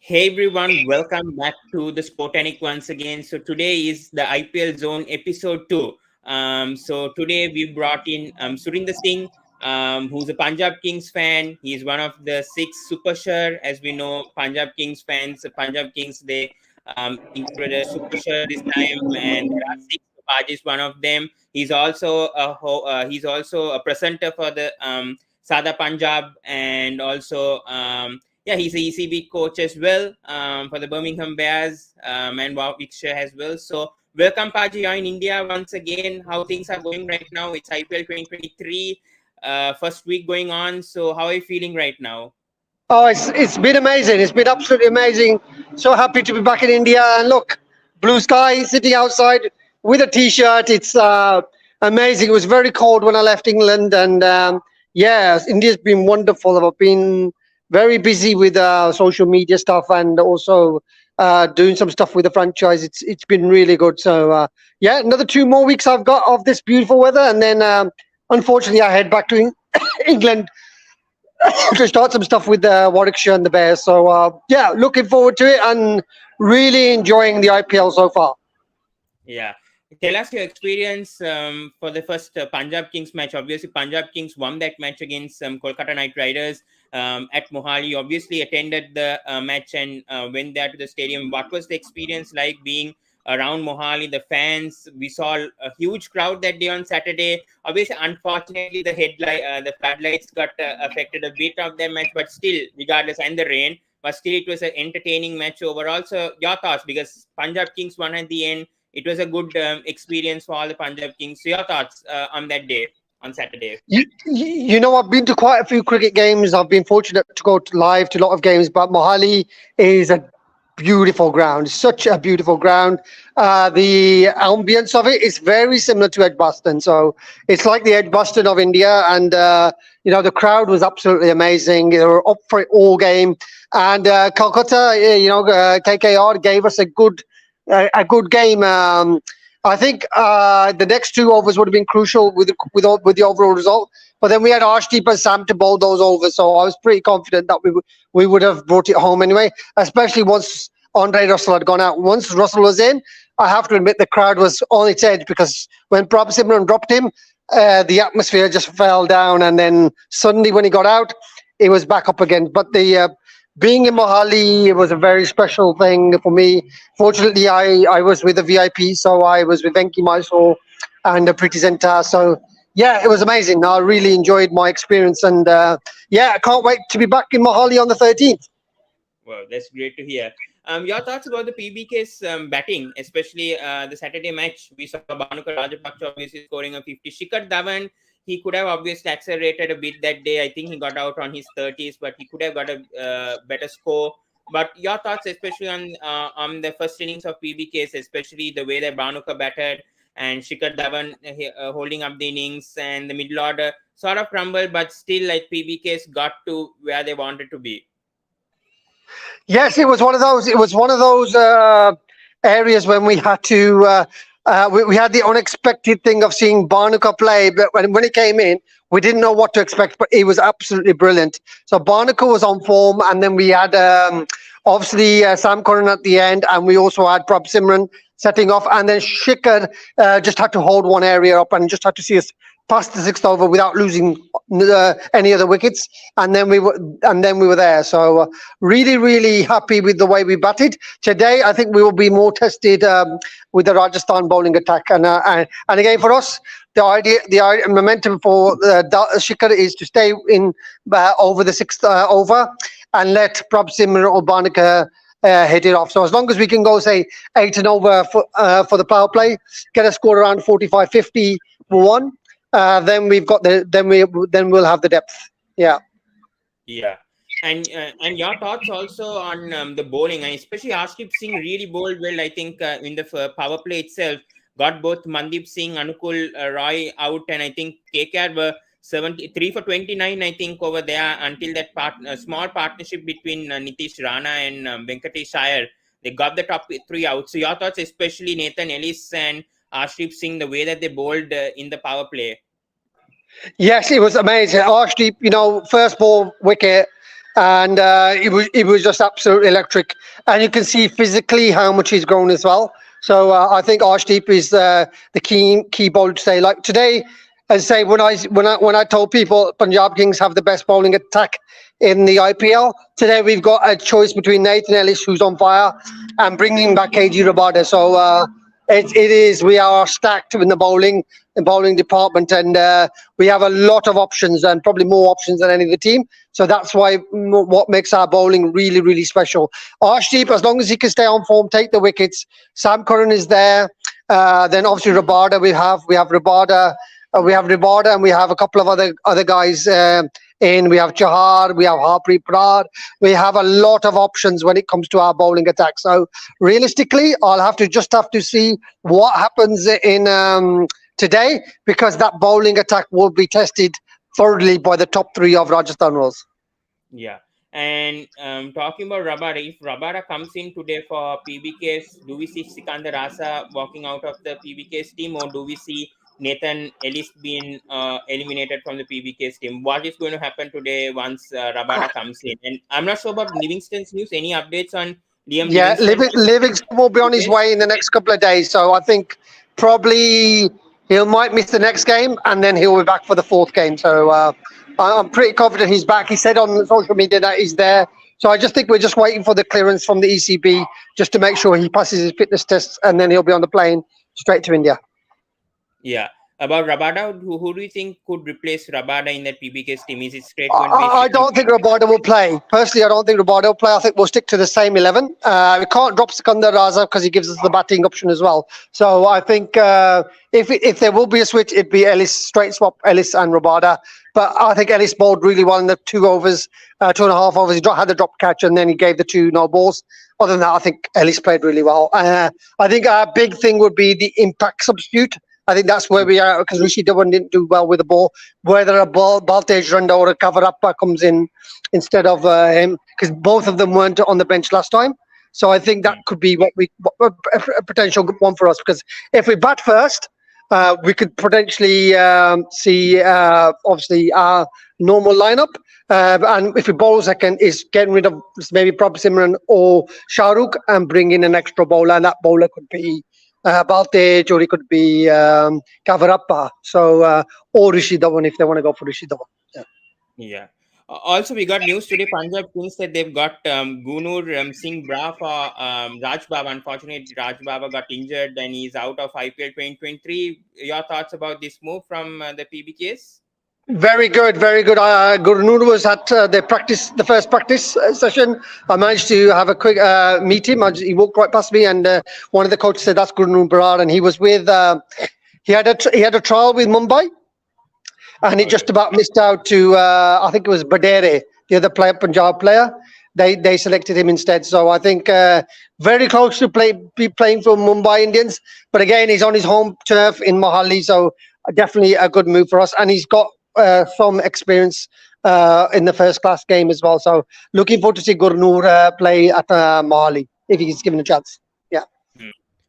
Hey everyone, welcome back to the Sportanic once again. So today is the IPL Zone episode 2. So today we brought in Surinder Singh, who's a Punjab Kings fan. He's one of the 6 Super Share. As we know, Punjab Kings fans, Punjab Kings, they included a Super Share this time, and there are 6. Paj is one of them. He's also a presenter for the Sada Punjab, and also yeah, he's a ECB coach as well for the Birmingham Bears and Warwickshire as well. So welcome, Paji, in India once again. How things are going right now? It's IPL 2023, first week going on. So how are you feeling right now? Oh, it's been amazing. It's been absolutely amazing. So happy to be back in India. And look, blue sky, sitting outside with a t-shirt. It's amazing. It was very cold when I left England, and yeah, India's been wonderful. I've been very busy with social media stuff and also doing some stuff with the franchise. It's been really good. So yeah, another 2 more weeks I've got of this beautiful weather, and then unfortunately I head back to England to start some stuff with Warwickshire and the Bears. So yeah, looking forward to it and really enjoying the IPL so far. Yeah. Tell us your experience for the first Punjab Kings match. Obviously, Punjab Kings won that match against Kolkata Knight Riders at Mohali. Obviously, attended the match and went there to the stadium. What was the experience like being around Mohali? The fans, we saw a huge crowd that day on Saturday. Obviously, unfortunately, the floodlights got affected a bit of that match, but still, regardless, and the rain, but still, it was an entertaining match overall. So, your thoughts, because Punjab Kings won at the end. It was a good experience for all the Punjab Kings. So your thoughts on that day, on Saturday? You know, I've been to quite a few cricket games. I've been fortunate to go live to a lot of games, but Mohali is a beautiful ground, such a beautiful ground. The ambience of it is very similar to Edgbaston. So it's like the Edgbaston of India. And, you know, the crowd was absolutely amazing. They were up for it all game. And Calcutta, KKR gave us a good game. I think the next 2 overs would have been crucial with the overall result. But then we had Arshdeep and Sam to bowl those overs, so I was pretty confident that we would have brought it home anyway. Especially once Andre Russell had gone out. Once Russell was in, I have to admit the crowd was on its edge because when Prabh Simran dropped him, the atmosphere just fell down, and then suddenly when he got out, it was back up again. But the being in Mohali, it was a very special thing for me. Fortunately, I was with a VIP, so I was with Venki Mysore and Priti Zinta. So, yeah, it was amazing. I really enjoyed my experience. And, yeah, I can't wait to be back in Mohali on the 13th. Well, that's great to hear. Your thoughts about the PBK's batting, especially the Saturday match. We saw Bhanuka Rajapaksa obviously scoring a 50. Shikhar Dhawan, he could have obviously accelerated a bit that day. I think he got out on his 30s, but he could have got a better score. But your thoughts, especially on the first innings of PBK's, especially the way that Bhanuka batted and Shikhar Dhawan holding up the innings, and the middle order sort of crumbled, but still like PBK's got to where they wanted to be. Yes, it was one of those. It was one of those areas when we had to. We had the unexpected thing of seeing Bhanuka play, but when he came in, we didn't know what to expect. But he was absolutely brilliant. So Bhanuka was on form, and then we had obviously Sam Curran at the end, and we also had Prabh Simran setting off, and then Shikhar just had to hold one area up and just had to see us past the 6th over without losing any other wickets, and then we were there. So really happy with the way we batted today. I think we will be more tested with the Rajasthan bowling attack, and again for us, the momentum for Shikhar is to stay in over the 6th over and let Prabh Simran or Bhanuka hit it off. So as long as we can go say 8 and over for the power play, get a score around 45-50 for one. Then we've got then we'll have the depth. Yeah. And your thoughts also on the bowling, and especially Arshdeep Singh really bowled well. I think in the power play itself, got both Mandeep Singh, Anukul Roy out, and I think KKR were 73 for 29. I think over there until that small partnership between Nitish Rana and Venkatesh Iyer, they got the top 3 out. So your thoughts, especially Nathan Ellis and Arshdeep Singh, the way that they bowled in the power play. Yes, it was amazing. Arshdeep, first ball wicket, and it was just absolutely electric. And you can see physically how much he's grown as well. So I think Arshdeep is the key bowler to say. Like today, as I say, when I told people Punjab Kings have the best bowling attack in the IPL, today we've got a choice between Nathan Ellis, who's on fire, and bringing back KG Rabada. So we are stacked in the bowling department, and we have a lot of options, and probably more options than any of the team. So that's why what makes our bowling really, really special. Arshdeep, as long as he can stay on form, take the wickets. Sam Curran is there. Then obviously Rabada, we have Rabada. And we have a couple of other guys in. We have Chahar, we have Harpreet Brar. We have a lot of options when it comes to our bowling attack. So realistically, I'll have to see what happens in today, because that bowling attack will be tested thoroughly by the top three of Rajasthan Royals. Yeah. And talking about Rabada, if Rabada comes in today for PBKS, do we see Sikandar Raza walking out of the PBKS team, or do we see Nathan Ellis being eliminated from the PBKS team? What is going to happen today once Rabada comes in? And I'm not sure about Livingston's news. Any updates on Liam Yeah, Livingston? Livingston will be on his way in the next couple of days. So I think probably he might miss the next game, and then he'll be back for the fourth game. So I'm pretty confident he's back. He said on social media that he's there. So I just think we're just waiting for the clearance from the ECB just to make sure he passes his fitness tests, and then he'll be on the plane straight to India. Yeah. About Rabada, who do you think could replace Rabada in that PBKS team? Is it straight I, going to be? I don't think Rabada will play. Personally, I don't think Rabada will play. I think we'll stick to the same 11. We can't drop Sikandar Raza because he gives us the batting option as well. So I think if there will be a switch, it'd be Ellis, straight swap Ellis and Rabada. But I think Ellis bowled really well in the 2 overs, 2.5 overs. He had the drop catch, and then he gave the 2 no balls. Other than that, I think Ellis played really well. I think our big thing would be the impact substitute. I think that's where we are, because Rishi Dhawan didn't do well with the ball. Whether a Baltej Randa or a cover up comes in instead of him, because both of them weren't on the bench last time. So I think that could be a potential one for us, because if we bat first, we could potentially see obviously our normal lineup. And if we bowl second, is getting rid of maybe Prabh Simran or Shahrukh and bring in an extra bowler, and that bowler could be Baltej, or it could be Kavarappa. So, or Rishi Dhawan if they want to go for Rishi Dhawan. Yeah. Also, we got news today. Punjab Kings that they've got Gunur Singh Bra for Raj Baba. Unfortunately, Raj Baba got injured and he's out of IPL 2023. Your thoughts about this move from the PBKs? Very good, very good. Gurnur was at the first practice session. I managed to have a quick meet him. He walked right past me, and one of the coaches said, "That's Gurnur Barar," and he was with. He had a trial with Mumbai, and he just about missed out to. I think it was Badere, the other Punjab player. They selected him instead. So I think very close to be playing for Mumbai Indians. But again, he's on his home turf in Mohali, so definitely a good move for us. And he's got some experience in the first class game as well. So looking forward to see Gurnur play at Mohali if he's given a chance. Yeah.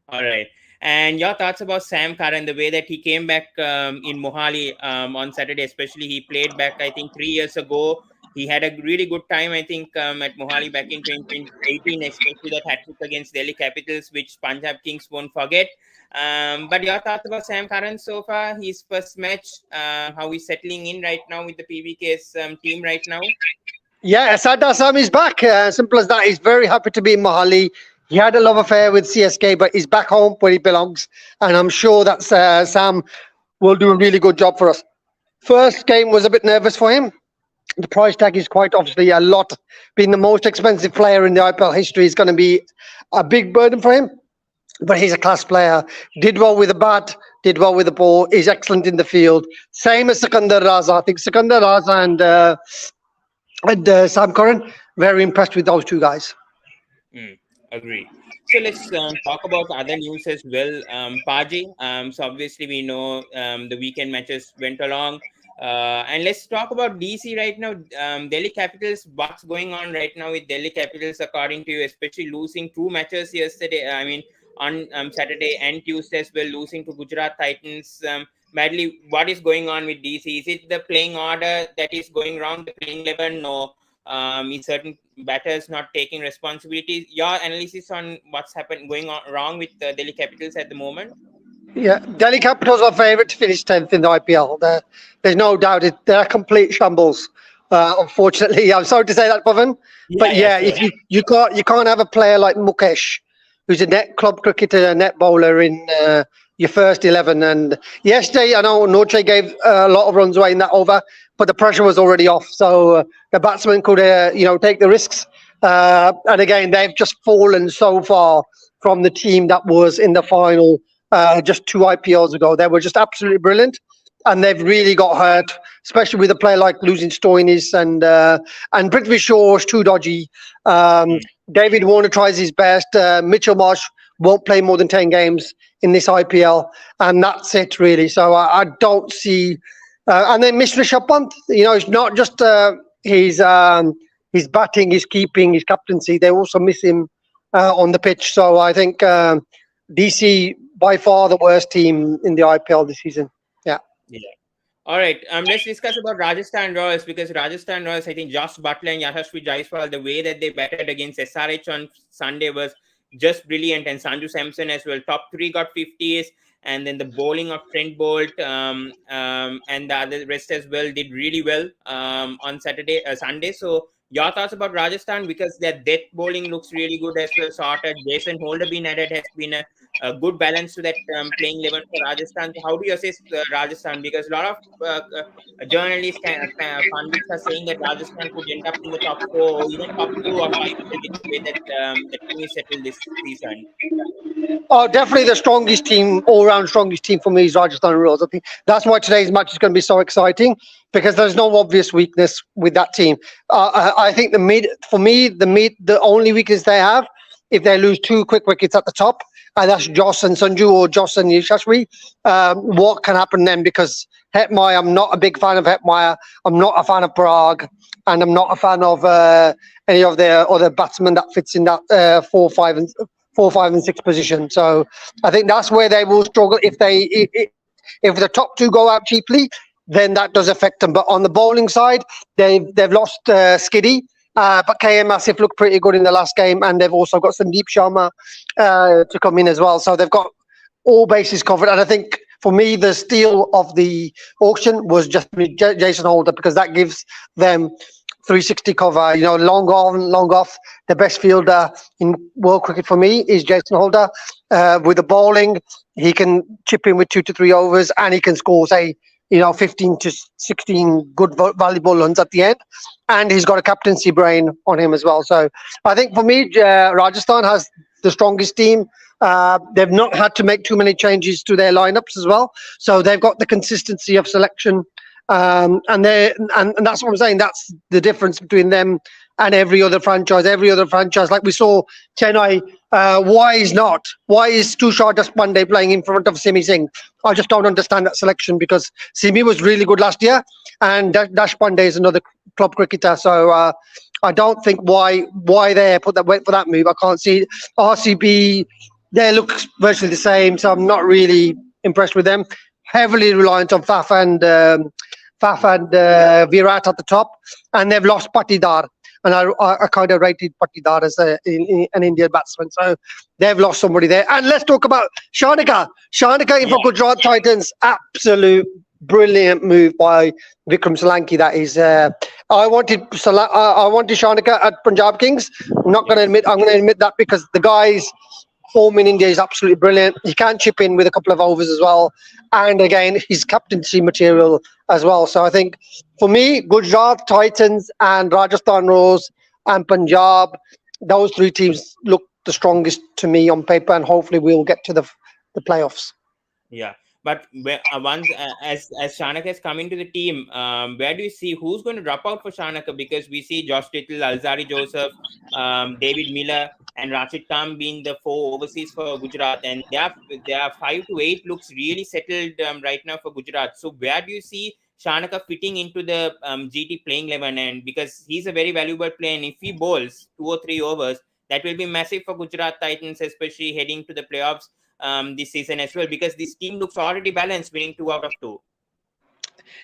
All right. And your thoughts about Sam Curran, the way that he came back in Mohali on Saturday, especially he played back, I think, 3 years ago. He had a really good time, I think, at Mohali back in 2018, especially that hat-trick against Delhi Capitals, which Punjab Kings won't forget. But your thoughts about Sam Curran so far, his first match, how he's settling in right now with the PBK's team right now? Yeah, Asad Sam is back. Simple as that. He's very happy to be in Mohali. He had a love affair with CSK, but he's back home where he belongs. And I'm sure that Sam will do a really good job for us. First game was a bit nervous for him. The price tag is quite obviously a lot. Being the most expensive player in the IPL history is going to be a big burden for him. But he's a class player. Did well with the bat, did well with the ball. He's excellent in the field. Same as Sikandar Raza. I think Sikandar Raza and Sam Curran, very impressed with those two guys. Agree. So let's talk about other news as well. Paji. So obviously we know the weekend matches went along. And let's talk about DC right now. Delhi Capitals, what's going on right now with Delhi Capitals according to you, especially losing 2 matches yesterday, I mean on Saturday and Tuesday as well, losing to Gujarat Titans. Badly, what is going on with DC? Is it the playing order that is going wrong, the playing 11, or Is certain batters not taking responsibility? Your analysis on what's going on wrong with the Delhi Capitals at the moment? Yeah, Delhi Capitals are favourite to finish 10th in the IPL. There's no doubt they're complete shambles. Unfortunately, I'm sorry to say that, Pavan. But Yeah, yeah, sure. if you can't have a player like Mukesh, who's a net club cricketer, a net bowler in your first 11. And yesterday, I know Norche gave a lot of runs away in that over, but the pressure was already off. So the batsman could take the risks. And again, they've just fallen so far from the team that was in the final just 2 IPLs ago. They were just absolutely brilliant, and they've really got hurt, especially with a player like losing Stoinis and Prithvi Shaw's too dodgy. David Warner tries his best. Mitchell Marsh won't play more than 10 games in this IPL, and that's it really. So I don't see. And then Mr. Pant, it's not just his batting, his keeping, his captaincy. They also miss him on the pitch. So I think DC by far the worst team in the IPL this season. Yeah. All right. Let's discuss about Rajasthan Royals, because Rajasthan Royals, I think Josh Butler and Yashasvi Jaiswal, the way that they batted against SRH on Sunday was just brilliant, and Sanju Samson as well. Top three got 50s, and then the bowling of Trent Bolt and the other rest as well did really well on Sunday. So your thoughts about Rajasthan, because their death bowling looks really good as well. Sorted. Jason Holder being added has been a good balance to that playing 11 for Rajasthan. So how do you assess Rajasthan? Because a lot of journalists and pundits are saying that Rajasthan could end up in the top 4 or even top 2 of IPL with the way that the team is settled this season. Oh, definitely the strongest team, all-round strongest team for me is Rajasthan Royals. I think that's why today's match is going to be so exciting, because there's no obvious weakness with that team. I think the only weakness they have, if they lose 2 quick wickets at the top, and that's Joss and Sanju or Joss and Yashasvi, what can happen then? Because Hetmeyer, I'm not a big fan of Hetmeyer. I'm not a fan of Prague, and I'm not a fan of any of the other batsmen that fits in that 4, 5, and 6 position. So I think that's where they will struggle. If the top 2 go out cheaply, then that does affect them. But on the bowling side, they've lost Skiddy. But KM Asif looked pretty good in the last game, and they've also got Sandeep Sharma to come in as well. So they've got all bases covered. And I think for me, the steal of the auction was just Jason Holder, because that gives them 360 cover, long on, long off. The best fielder in world cricket for me is Jason Holder. With the bowling, he can chip in with 2 to 3 overs, and he can score, say, 15 to 16 good valuable runs at the end. And he's got a captaincy brain on him as well. So I think for me, Rajasthan has the strongest team. They've not had to make too many changes to their lineups as well. So they've got the consistency of selection. And that's what I'm saying. That's the difference between them and every other franchise. Like we saw Chennai, why is Tushar Deshpande playing in front of Simi Singh? I just don't understand that selection, because Simi was really good last year, and Deshpande is another club cricketer. So I don't think why they went for that move. I can't see RCB. They look virtually the same, so I'm not really impressed with them. Heavily reliant on Faf and Virat at the top, and they've lost Patidar. And I kind of rated Patidar as an Indian batsman. So they've lost somebody there. And let's talk about Shanaka. In for Gujarat Titans. Absolute brilliant move by Vikram Solanki. That is. I wanted Shanaka at Punjab Kings. I'm going to admit that, because the guy's form in India is absolutely brilliant. He can chip in with a couple of overs as well. And again, his captaincy material as well. So I think for me, Gujarat Titans and Rajasthan Royals and Punjab, those 3 teams look the strongest to me on paper, and hopefully we'll get to the playoffs. Yeah. But once as Shanaka has come into the team, where do you see who's going to drop out for Shanaka? Because we see Josh Little, Alzari Joseph, David Miller, and Rashid Khan being the 4 overseas for Gujarat, and they are 5 to 8 looks really settled right now for Gujarat. So where do you see Shanaka fitting into the GT playing 11? And because he's a very valuable player, and if he bowls 2 or 3 overs, that will be massive for Gujarat Titans, especially heading to the playoffs this season as well, because this team looks already balanced, winning 2 out of 2.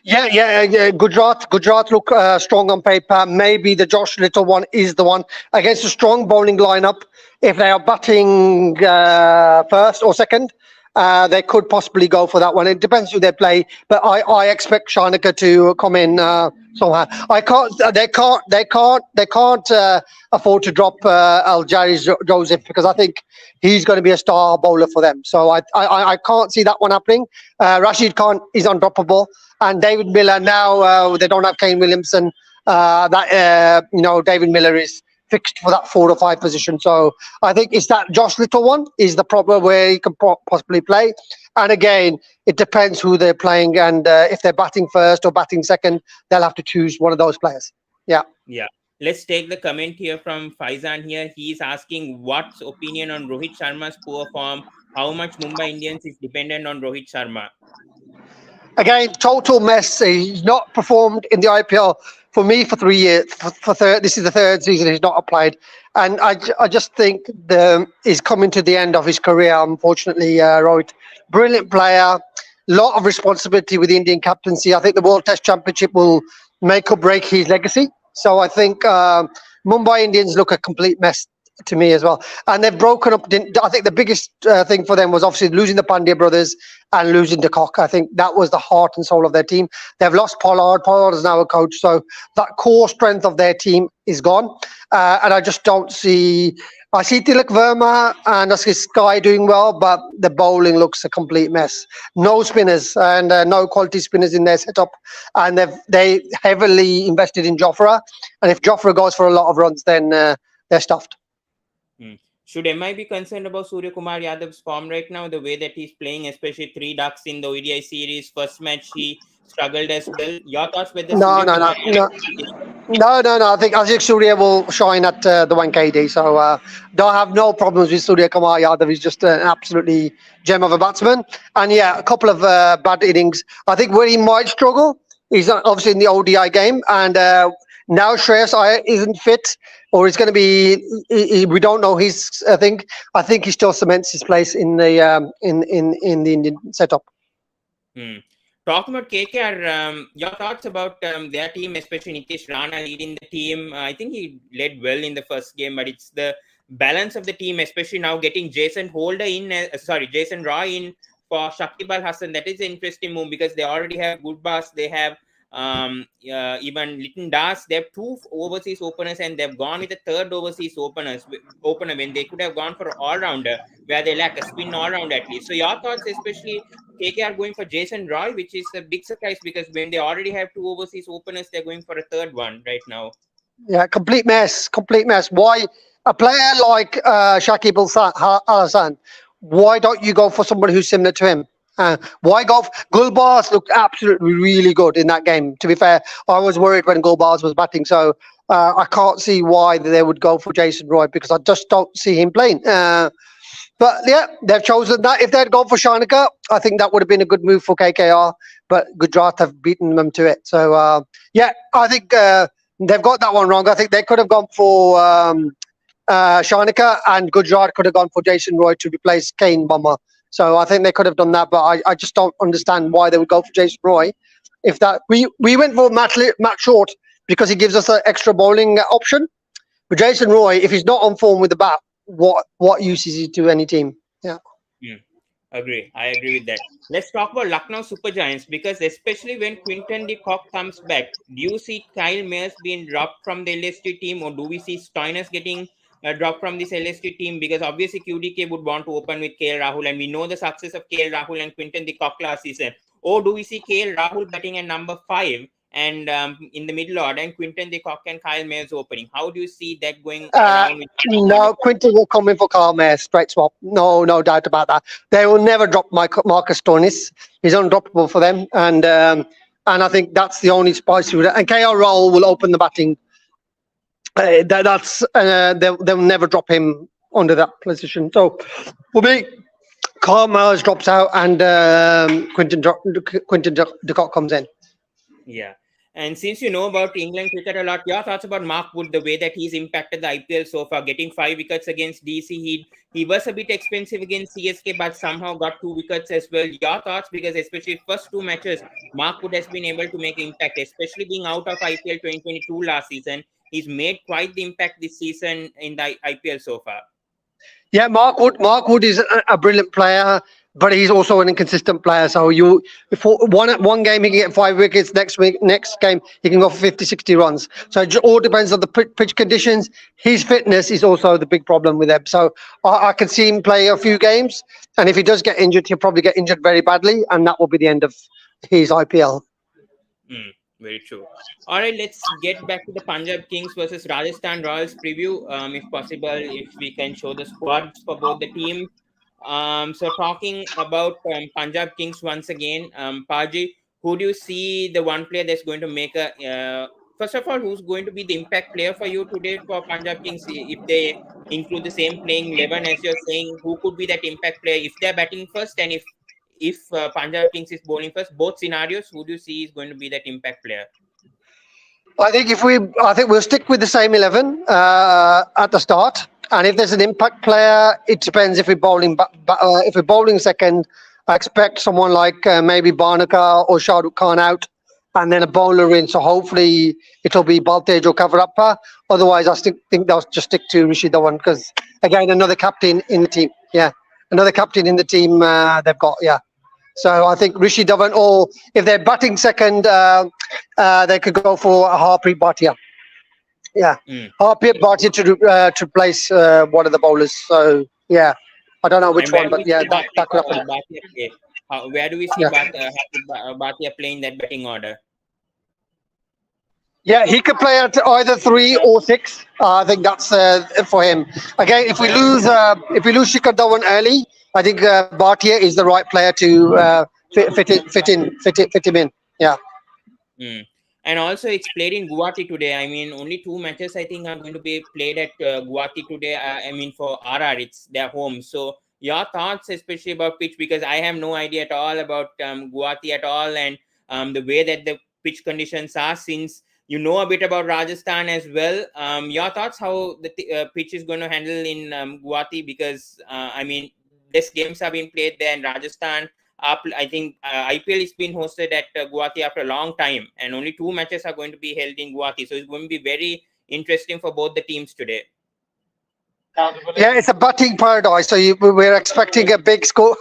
Yeah. Gujarat look strong on paper. Maybe the Josh Little one is the one against a strong bowling lineup. If they are batting first or second, they could possibly go for that one. It depends who they play, but I expect Shanaka to come in somehow. I can't. They can't afford to drop Joseph because I think he's going to be a star bowler for them. So I can't see that one happening. Rashid Khan is undroppable, and David Miller now they don't have Kane Williamson. David Miller is fixed for that 4 or 5 position. So I think it's that Josh Little one is the problem where he can possibly play. And again, it depends who they're playing, and if they're batting first or batting second, they'll have to choose one of those players. Yeah. Let's take the comment here from Faizan here. He's asking what's opinion on Rohit Sharma's poor form. How much Mumbai Indians is dependent on Rohit Sharma? Again, total mess. He's not performed in the IPL for me for 3 years. This is the 3rd season he's not applied, and I just think he's coming to the end of his career. Unfortunately, Rohit, brilliant player, lot of responsibility with the Indian captaincy. I think the World Test Championship will make or break his legacy. So I think Mumbai Indians look a complete mess to me as well. And they've broken up. I think the biggest thing for them was obviously losing the Pandya brothers and losing De Kock. I think that was the heart and soul of their team. They've lost Pollard. Pollard is now a coach. So that core strength of their team is gone. And I just don't see... I see Tilak Verma and I see Sky doing well, but the bowling looks a complete mess. No spinners and no quality spinners in their setup. And they heavily invested in Jofra. And if Jofra goes for a lot of runs, then they're stuffed. Should MI be concerned about Surya Kumar Yadav's form right now? The way that he's playing, especially 3 ducks in the ODI series. First match, he struggled as well. Your thoughts whether No. I think Surya will shine at the 1KD. So don't have no problems with Surya Kumar Yadav. He's just an absolutely gem of a batsman. And yeah, a couple of bad innings. I think where he might struggle is obviously in the ODI game. And now Shreyas Iyer isn't fit, or he's going to be. We don't know his. I think he still cements his place in the Indian setup. Talking about KKR, your thoughts about their team, especially Nitish Rana leading the team. I think he led well in the first game, but it's the balance of the team, especially now getting Jason Roy in for Shakibal Hassan. That is an interesting move because they already have Gurbaaz. They have even Litton Das. They have 2 overseas openers, and they've gone with a 3rd overseas opener when they could have gone for an all-rounder where they lack a spin all-round at least. So your thoughts, especially KKR going for Jason Roy, which is a big surprise because when they already have 2 overseas openers, they're going for a 3rd one right now. Yeah, complete mess. Why a player like Shakib Al Hassan? Why don't you go for somebody who's similar to him? Why go? Gulbaz looked absolutely really good in that game. To be fair, I was worried when Gulbaz was batting, so I can't see why they would go for Jason Roy because I just don't see him playing. But yeah, they've chosen that. If they'd gone for Shanaka, I think that would have been a good move for KKR. But Gujarat have beaten them to it. So I think they've got that one wrong. I think they could have gone for Shanaka, and Gujarat could have gone for Jason Roy to replace Kane Bomber. So I think they could have done that, but I just don't understand why they would go for Jason Roy. If that we went for Matt Short because he gives us an extra bowling option. But Jason Roy, if he's not on form with the bat, what use is he to any team? Yeah. Agree. I agree with that. Let's talk about Lucknow Super Giants because especially when Quinton de Kock comes back, do you see Kyle Mayers being dropped from the LST team, or do we see Stoinis getting drop from this LST team? Because obviously QDK would want to open with KL Rahul, and we know the success of KL Rahul and Quinton de Kock last season. Or do we see KL Rahul batting at number 5 and in the middle order, and Quinton de Kock and Kyle Mayers opening? How do you see that going around? No, Quinton will come in for Kyle Mayers, straight swap. No doubt about that. They will never drop Marcus Stoinis. He's undroppable for them, and I think that's the only spice. And KL Rahul will open the batting. They'll never drop him under that position. So for me, Kyle Mayers drops out and Quinton de Kock comes in. Yeah. And since you know about England cricket a lot, your thoughts about Mark Wood, the way that he's impacted the IPL so far, getting 5 wickets against DC. He was a bit expensive against CSK, but somehow got 2 wickets as well. Your thoughts, because especially first 2 matches, Mark Wood has been able to make impact, especially being out of IPL 2022 last season. He's made quite the impact this season in the IPL so far. Yeah, Mark Wood. Mark Wood is a brilliant player, but he's also an inconsistent player. So for one game he can get 5 wickets. Next game he can go for 50, 60 runs. So it all depends on the pitch conditions. His fitness is also the big problem with him. So I can see him play a few games, and if he does get injured, he'll probably get injured very badly, and that will be the end of his IPL. Very true. All right, let's get back to the Punjab Kings versus Rajasthan Royals preview. If possible, if we can show the squads for both the teams. So talking about Punjab Kings once again, Paji, who do you see the one player that's going to make a first of all, who's going to be the impact player for you today for Punjab Kings if they include the same playing 11 as you're saying? Who could be that impact player if they're batting first, and if Punjab Kings is bowling first? Both scenarios, who do you see is going to be that impact player? I think we'll stick with the same 11 at the start. And if there's an impact player, it depends if we're bowling. If we're bowling second, I expect someone like maybe Barnaker or Shah Rukh Khan out, and then a bowler in. So hopefully it'll be Baltej or Kavarappa. Otherwise, I think they'll just stick to Rishi Dhawan because again, another captain in the team. Yeah, another captain in the team they've got. Yeah. So I think Rishi Dhawan, or if they're batting second, they could go for Harpreet Bhatia. Yeah, Harpreet Bhatia to replace one of the bowlers. So yeah, I don't know which one, but yeah, that could happen. Where do we see Bhatia playing that batting order? Yeah, he could play at either 3 or 6. I think that's for him. Again, if we lose Shikhar Dhawan early, I think Bhatia is the right player to fit him in. Yeah. And also, it's played in Guwahati today. I mean, only 2 matches I think are going to be played at Guwahati today. I mean, for RR, it's their home. So, your thoughts, especially about pitch, because I have no idea at all about Guwahati at all, and the way that the pitch conditions are, since you know a bit about Rajasthan as well. Your thoughts how the pitch is going to handle in Guwahati, because I mean, these games have been played there in Rajasthan. I think IPL is being hosted at Guwahati after a long time, and only 2 matches are going to be held in Guwahati. So it's going to be very interesting for both the teams today. Yeah, it's a batting paradise. So we're expecting a big score,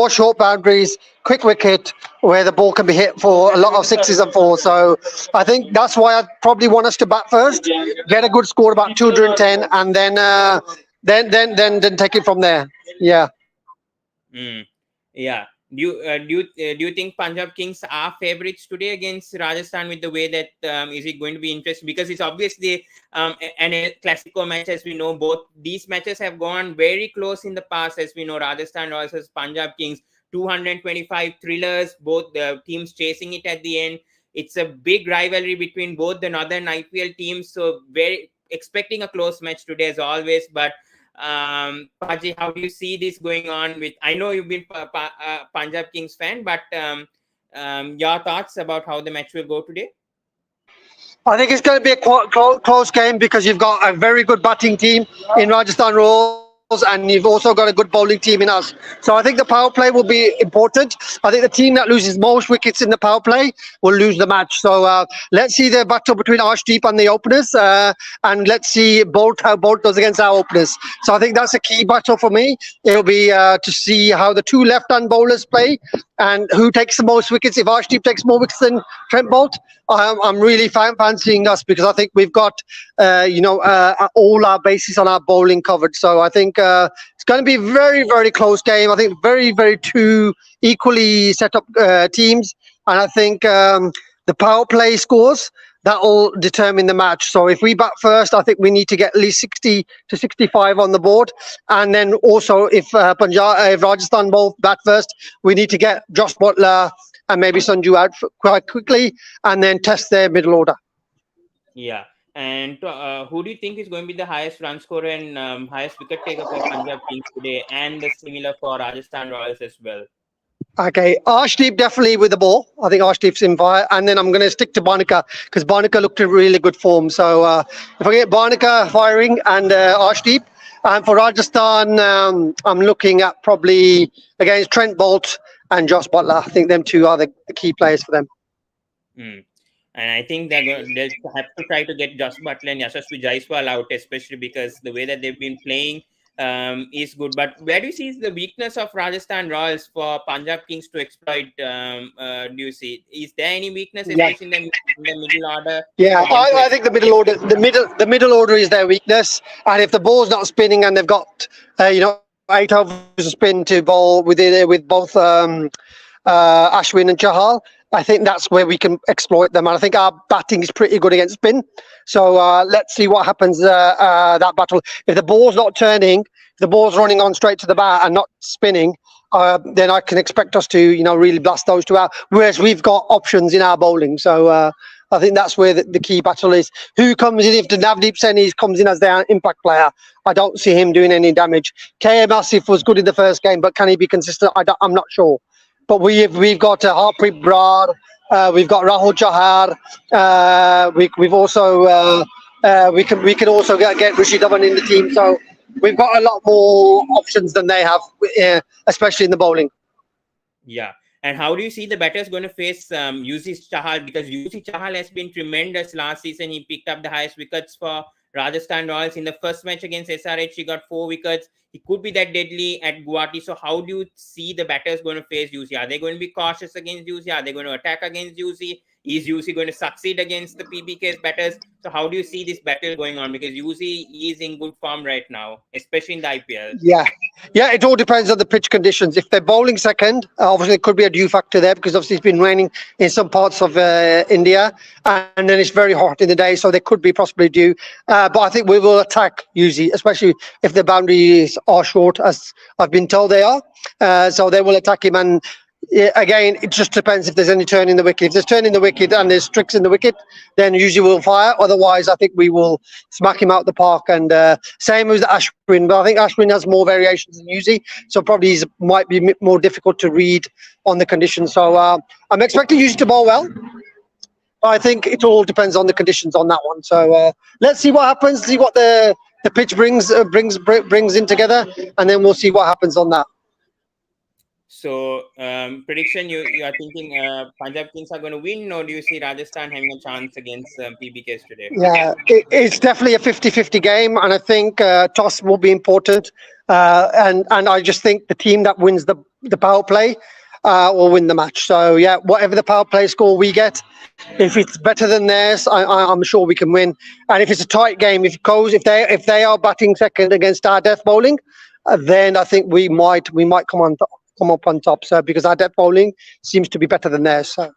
short boundaries, quick wicket, where the ball can be hit for a lot of 6s and 4s. So I think that's why I'd probably want us to bat first, get a good score about 210, and then take it from there. Yeah. Yeah. Do you think Punjab Kings are favourites today against Rajasthan, with the way that is it going to be interesting? Because it's obviously a Classico match, as we know. Both these matches have gone very close in the past, as we know. Rajasthan Royals versus Punjab Kings, 225 thrillers, both the teams chasing it at the end. It's a big rivalry between both the northern IPL teams, so very expecting a close match today as always. But Paji, how do you see this going on? With, I know you've been Punjab Kings fan, but your thoughts about how the match will go today? I think it's going to be a quite close game because you've got a very good batting team in Rajasthan Royals, and you've also got a good bowling team in us. So I think the power play will be important. I think the team that loses most wickets in the power play will lose the match. So let's see the battle between Arshdeep and the openers, and let's see how Bolt does against our openers. So I think that's a key battle for me. It'll be to see how the 2 left-hand bowlers play and who takes the most wickets. If Arshdeep takes more wickets than Trent Bolt, I'm really fancying us, because I think we've got all our bases on our bowling covered. So I think it's going to be a very, very close game. I think very, very 2 equally set up teams, and I think the power play scores that will determine the match. So if we bat first, I think we need to get at least 60 to 65 on the board, and then also if Rajasthan both bat first, we need to get Josh Butler and maybe Sanju out quite quickly, and then test their middle order. Yeah. And who do you think is going to be the highest run scorer and highest wicket taker for Punjab Kings today, and the similar for Rajasthan Royals as well? Okay, Arshdeep definitely with the ball. I think Arshdeep's in fire, and then I'm going to stick to Barnica because Barnica looked in really good form. So if I get Barnica firing and Arshdeep, and for Rajasthan, I'm looking at probably against Trent Bolt and Josh Butler. I think them two are the key players for them. Mm. And I think they'll have to try to get Josh Butler and Yashasvi Jaiswal out, especially because the way that they've been playing is good. But where do you see the weakness of Rajasthan Royals for Punjab Kings to exploit? Do you see? Is there any weakness, especially in the middle order? Yeah, I think the middle order is their weakness, and if the ball's not spinning and they've got 8 overs to spin to bowl with both Ashwin and Chahal, I think that's where we can exploit them. And I think our batting is pretty good against spin. So let's see what happens that battle. If the ball's not turning, if the ball's running on straight to the bat and not spinning, then I can expect us to really blast those two out. Whereas we've got options in our bowling. So I think that's where the key battle is. Who comes in? If the Navdeep Saini comes in as their impact player, I don't see him doing any damage. KM Asif was good in the first game, but can he be consistent? I'm not sure. But we've got Harpreet Brar, we've got Rahul Chahar. We've also we can also get Rishi Dhawan in the team. So we've got a lot more options than they have, especially in the bowling. Yeah. And how do you see the batters going to face UC Chahal? Because UC Chahal has been tremendous last season. He picked up the highest wickets for Rajasthan Royals. In the first match against SRH, he got 4 wickets. He could be that deadly at Guwahati. So how do you see the batters going to face UC? Are they going to be cautious against UC? Are they going to attack against UC? Is UC going to succeed against the PBKS batters? So how do you see this battle going on? Because UC is in good form right now, especially in the IPL. Yeah, it all depends on the pitch conditions. If they're bowling second, obviously it could be a dew factor there because obviously it's been raining in some parts of India, and then it's very hot in the day, so there could be possibly dew. But I think we will attack UC, especially if the boundaries are short, as I've been told they are. So they will attack him, and again, it just depends if there's any turn in the wicket. If there's turn in the wicket and there's tricks in the wicket, then usually we'll fire. Otherwise, I think we will smack him out the park. And same as Ashwin, but I think Ashwin has more variations than Yuzi, so probably might be more difficult to read on the conditions. So I'm expecting Yuzi to bowl well. I think it all depends on the conditions on that one. So let's see what happens. See what the pitch brings in together, and then we'll see what happens on that. So, prediction, you are thinking Punjab Kings are going to win, or do you see Rajasthan having a chance against PBKS today? Yeah, it's definitely a 50-50 game, and I think toss will be important. And I just think the team that wins the power play will win the match. So, yeah, whatever the power play score we get, if it's better than theirs, I'm sure we can win. And if it's a tight game, if they are batting second against our death bowling, then I think we might come up on top, so because our depth bowling seems to be better than theirs. So.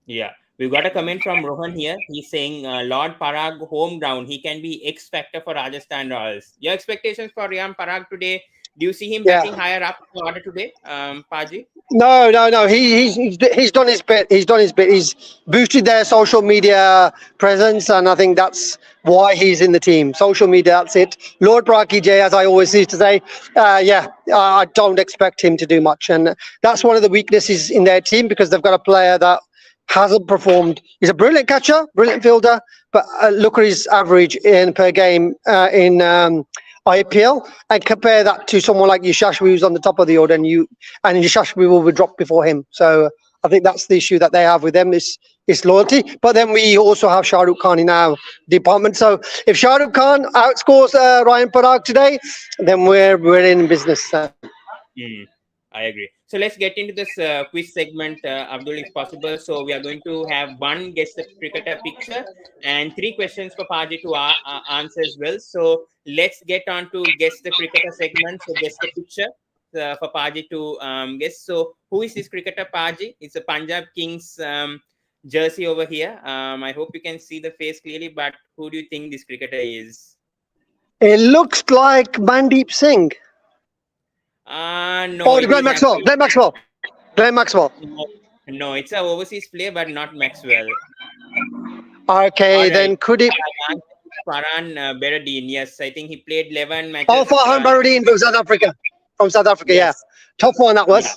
Yeah, we've got a comment from Rohan here. He's saying Lord Parag home ground, he can be X factor for Rajasthan Royals. Your expectations for Riyan Parag today? Do you see him batting higher up in order today, Paji? No. He's done his bit. He's boosted their social media presence, and I think that's why he's in the team. Social media, that's it. Lord Braki J, as I always used to say, I don't expect him to do much, and that's one of the weaknesses in their team because they've got a player that hasn't performed. He's a brilliant catcher, brilliant fielder, but look at his average in per game in IPL, and compare that to someone like Yashasvi who's on the top of the order, and Yashasvi will be dropped before him. So I think that's the issue that they have with them is loyalty. But then we also have Shah Rukh Khan in our department. So if Shah Rukh Khan outscores Riyan Parag today, then we're in business. I agree. So let's get into this quiz segment, Abdul, if possible. So we are going to have one guess the cricketer picture and 3 questions for Paji to answer as well. So let's get on to guess the cricketer segment. So guess the picture for Paji to guess. So who is this cricketer, Paji? It's a Punjab Kings jersey over here. I hope you can see the face clearly, but who do you think this cricketer is? It looks like Mandeep Singh. No. Oh, Glenn Maxwell. No, it's an overseas player, but not Maxwell. Okay, right. Then could it... Farhan Beradine, yes. I think he played 11 matches. Oh, Farhan Beradine from South Africa. Yes. Yeah. Tough one that was.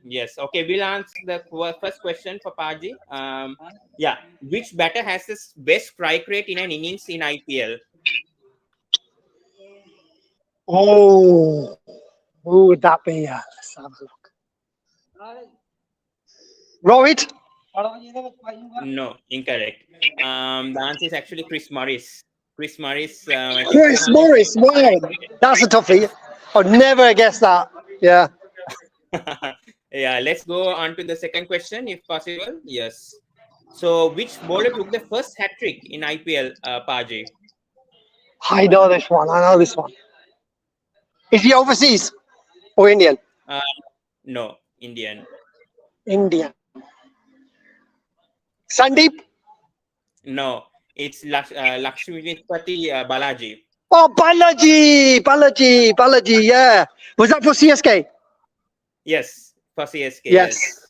Yes. Okay, we'll answer the first question for Paji. Yeah, which batter has the best strike rate in an innings in IPL? Oh, who would that be? Let's have a look. Rohit? No, incorrect. The answer is actually Chris Morris. Chris Morris, I think Chris 400. Morris. Wow, that's a toughie. I'd never guess that. Yeah. Yeah, let's go on to the second question, if possible. Yes. So, which bowler took the first hat trick in IPL, Paji? I know this one. I know this one. Is he overseas or Indian? Uh, no, Indian. Indian. Sandeep? No, it's Lakshmipati Balaji. Oh, Balaji. Yeah. Was that for CSK? Yes, for CSK. Yes. Yes.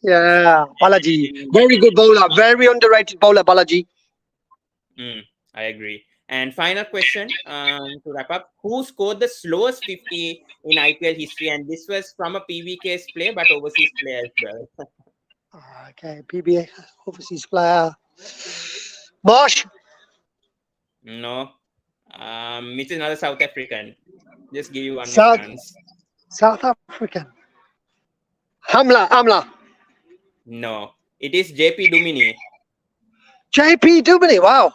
Yeah, Balaji. And, Very good bowler. Very underrated bowler, Balaji. I agree. And final question to wrap up: who scored the slowest 50 in IPL history? And this was from a PBKS player, but overseas player as well. Okay, PBA overseas player. Marsh? No, it's another South African. Just give you one more South chance. South African. Amla. No, it is JP Dumini. JP Dubany. Wow.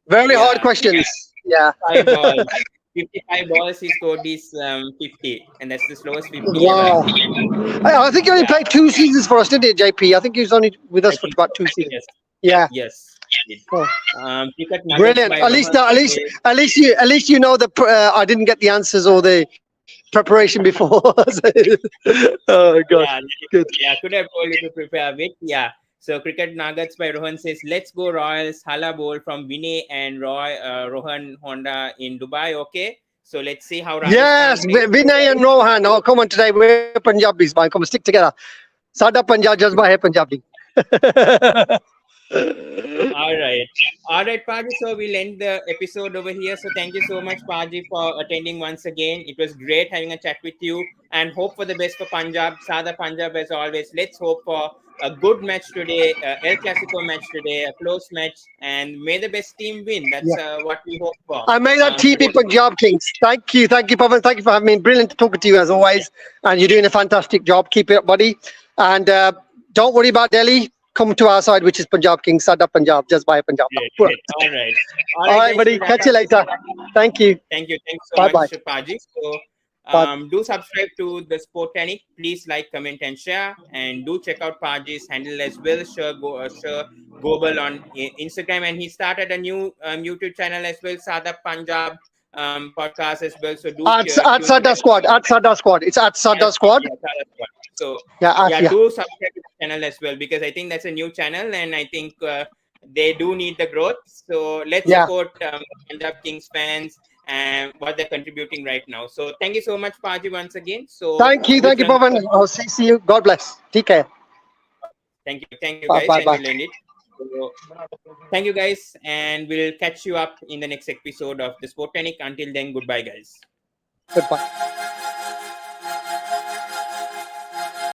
Very hard Yeah, questions. Yeah. 55 balls. 55 balls he scored is 50, and that's the slowest 50 ever. Wow. I think he only Yeah, played 2 seasons for us, didn't he, JP? I think he was only with I us for think about 2 seasons. yes, Yeah. yes. He did. Oh, Cricket Nuggets brilliant. by At least, Rohan. at least you know the. I didn't get the answers or the preparation before. Oh God. Yeah, Good. yeah, could have told you to prepare a bit. Yeah. So Cricket Nuggets by Rohan says, "Let's go Royals." Hala bowl from Vinay and Rohan Honda in Dubai. Okay. So let's see how Rajasthan Yes, plays. Vinay and Rohan. Oh, come on today. We're Punjabis, man. Come on, stick together. Sada Punjab Jazba hai Punjabi. All right. All right, Paji. So we'll end the episode over here. So thank you so much, Paji, for attending once again. It was great having a chat with you and hope for the best for Punjab. Sada Punjab, as always. Let's hope for a good match today, El Clasico match today, a close match, and may the best team win. That's Yeah. what we hope for. I made that team Today. be Punjab Kings. Thank you, Pavan. Thank you for having me. Brilliant talking to you as always, and you're doing a fantastic job. Keep it up, buddy. And don't worry about Delhi. Come to our side, which is Punjab Kings. Sada Punjab, just by Punjab. Great. All right. All right, guys, buddy. we'll wrap Catch you up this later. Thank you. Thank you. Thanks so Bye much, bye. Paji. So, Bye. do subscribe to the Sportanic. Please like, comment, and share. And do check out Paji's handle as well. Sure Global on Instagram. And he started a new YouTube channel as well, Sada Punjab podcast as well. So, do At tune to Sada that. Squad. At Sada Squad. It's at Sada Squad. Yeah, Sada Squad. So, Yeah. do subscribe to the channel as well because I think that's a new channel and I think they do need the growth. So let's support Punjab Kings fans and what they're contributing right now. So thank you so much, Paji, once again. So Thank you, Pavan. I'll see you. God bless. Take care. Thank you, Bye, guys, bye, and bye. we'll end it. So, thank you, guys, and we'll catch you up in the next episode of the Sportanic. Until then, goodbye, guys. Goodbye.